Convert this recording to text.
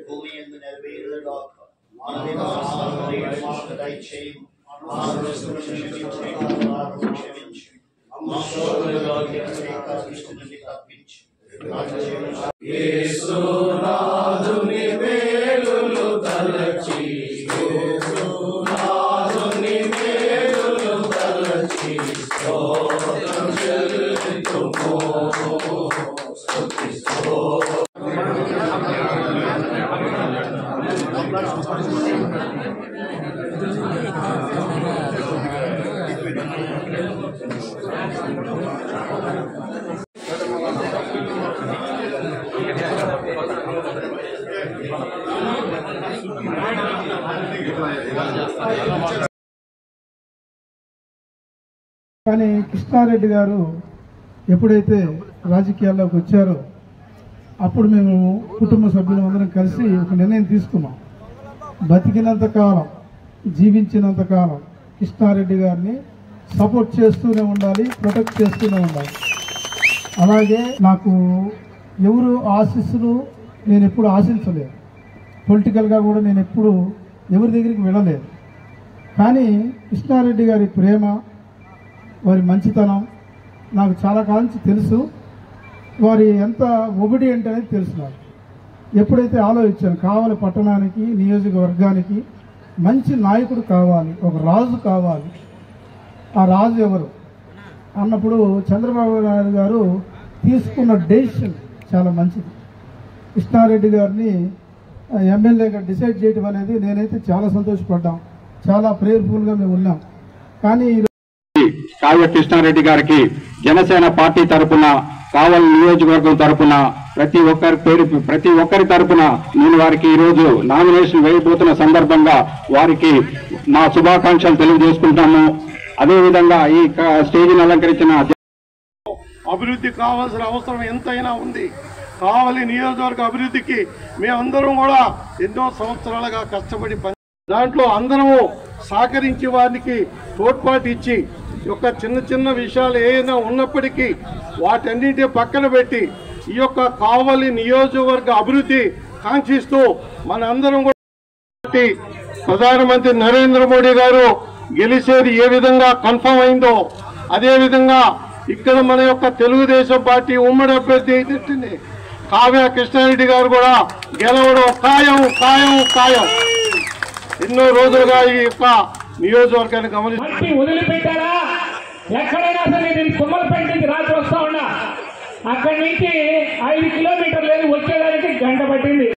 భూమి యందు నెరవేరుగాక. మానవ మాకు దయచేయము. క్షమించు. తప్పించు. యేసునాథుని మేలులు తలచి, యేసునాథుని మేలులు తలచి, స్తోత్రం చెల్లింతుము, స్తుతిస్తూ. కానీ కృష్ణారెడ్డి గారు ఎప్పుడైతే రాజకీయాల్లోకి వచ్చారో అప్పుడు మేము కుటుంబ సభ్యులు అందరం కలిసి ఒక నిర్ణయం తీసుకున్నాం. బతికినంత కాలం, జీవించినంత కాలం కృష్ణారెడ్డి గారిని సపోర్ట్ చేస్తూనే ఉండాలి, ప్రొటెక్ట్ చేస్తూనే ఉండాలి. అలాగే నాకు ఎవరు ఆశీస్సులు నేను ఎప్పుడు ఆశించలేదు, పొలిటికల్గా కూడా నేను ఎప్పుడు ఎవరి దగ్గరికి వెళ్ళలేదు. కానీ కృష్ణారెడ్డి గారి ప్రేమ, వారి మంచితనం నాకు చాలా కాలం నుంచి తెలుసు. వారి ఎంత ఒబిడియంట్ అనేది తెలుసు నాకు. ఎప్పుడైతే ఆలోచించాను కావాలి పట్టణానికి, నియోజకవర్గానికి మంచి నాయకుడు కావాలి, ఒక రాజు కావాలి, ఆ రాజు ఎవరు అన్నప్పుడు చంద్రబాబు నాయుడు గారు తీసుకున్న డెసిషన్ చాలా మంచిది. కృష్ణారెడ్డి గారిని ఎమ్మెల్యేగా డిసైడ్ చేయడం అనేది నేనైతే చాలా సంతోషపడ్డాం, చాలా ప్రేయర్ఫుల్గా మేము ఉన్నాం. కానీ కావ్య కృష్ణారెడ్డి గారికి జనసేన పార్టీ తరపున, కావలి నియోజకవర్గం తరపున, ప్రతి ఒక్కరి తరపున నేను వారికి ఈరోజు నామినేషన్ వేయబోతున్న సందర్భంగా వారికి మా శుభాకాంక్షలు తెలియజేసుకుంటాము. అదేవిధంగా ఈ స్టేజిని అలంకరించిన అభివృద్ధి కావాల్సిన అవసరం ఎంతైనా ఉంది. కావలి నియోజకవర్గ అభివృద్ధికి మేమందరం కూడా ఎన్నో సంవత్సరాలుగా కష్టపడి దాంట్లో అందరము సహకరించి వారికి తోడ్పాటు ఇచ్చి యొక్క చిన్న చిన్న విషయాలు ఏదైనా ఉన్నప్పటికీ వాటన్నింటి పక్కన పెట్టి ఈ యొక్క కావలి నియోజకవర్గ అభివృద్ధి కాంక్షిస్తూ మన అందరం కూడా ప్రధానమంత్రి నరేంద్ర మోడీ గారు గెలిచేది ఏ విధంగా కన్ఫర్మ్ అయిందో అదేవిధంగా ఇక్కడ మన యొక్క తెలుగుదేశం పార్టీ ఉమ్మడి అభ్యర్థి అయితే కావ్య కృష్ణారెడ్డి గారు కూడా గెలవడం ఖాయం ఖాయం ఖాయం. ఎన్నో రోజులుగా ఈ యొక్క నియోజకవర్గాన్ని గమనించి వదిలిపెట్టారా? ఎక్కడైనా సరే నేను తుమ్మలపేటకి రాత్రి వస్తా ఉన్నా, అక్కడి నుంచి 5 కిలోమీటర్లు వచ్చేదానికి గంట పట్టింది.